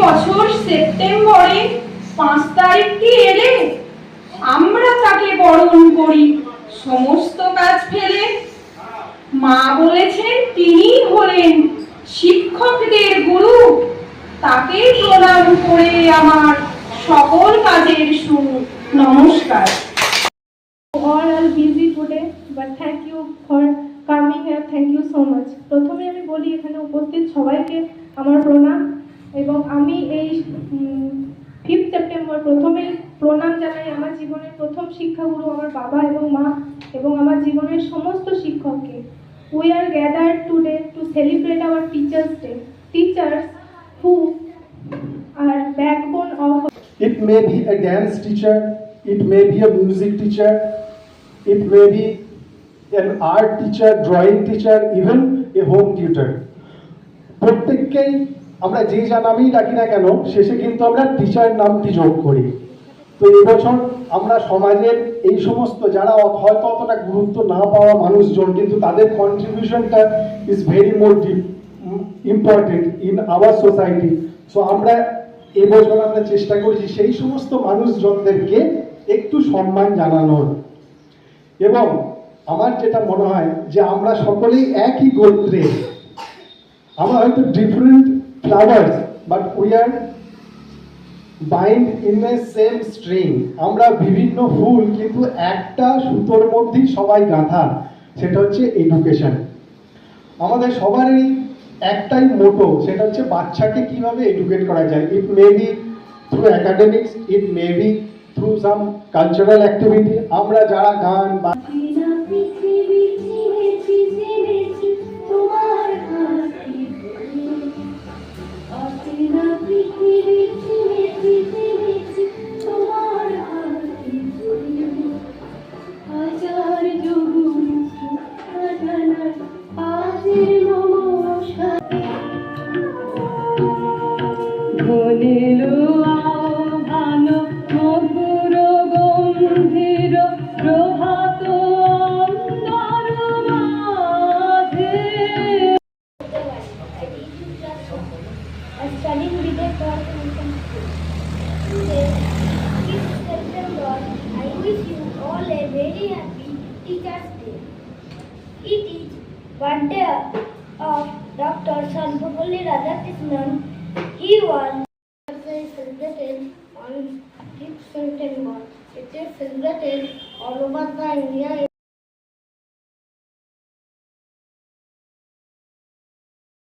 বছর সেপ্টেম্বরে 5 তারিখটি এলে আমরা তাকে বরণ করি সমস্ত কাজ ফেলে। মা বলেছেন তিনি হলেন শিক্ষকদের গুরু, তাকে প্রণাম করে আমার সকল কাজের শুরু। নমস্কার। All are busy today, but thank you for coming here. Thank you so much. প্রথমে আমি বলি এখানে উপস্থিত সবাইকে আমার প্রণাম, এবং আমি এই 5 সেপ্টেম্বর প্রথমেই প্রণাম জানাই আমার জীবনের প্রথম শিক্ষাগুরু আমার বাবা এবং মা এবং আমার জীবনের সমস্ত শিক্ষককে। We are gathered today to celebrate our Teachers' Day. Teachers who are backbone of. It may be a dance teacher, it may be a music teacher, it may be an art teacher, drawing teacher, even a home tutor. প্রত্যেককেই আমরা যে যা নামেই ডাকি না কেন শেষে কিন্তু আমরা টিচার নামটি যোগ করি। তো এবছর আমরা সমাজের এই সমস্ত যারা হয়তো অতটা গুরুত্ব না পাওয়া মানুষজন, কিন্তু তাদের কন্ট্রিবিউশনটা is very more important in our society. So আমরা এবছর আমরা চেষ্টা করেছি সেই সমস্ত মানুষজনদেরকে একটু সম্মান জানানোর। এবং আমার যেটা মনে হয় যে আমরা সকলেই একই গোত্রে, আমরা হয়তো different flowers but we are bind in a same string. আমরা বিভিন্ন ফুল কিন্তু একটা সুতোর মধ্যেই সবাই গাঁথা, সেটা হচ্ছে এডুকেশন। আমাদের সবারই একটাই মোটো, সেটা হচ্ছে বাচ্চাকে কিভাবে এডুকেট করা যায়। It may be through academics, it may be through some cultural activity. আমরা যারা গান বা studying with a person. Today, 5th September, I wish you all a very happy Teachers' Day. It is birthday of Dr. Sarvepalli Radhakrishnan. He was celebrated on 5th September. It is celebrated all over the India.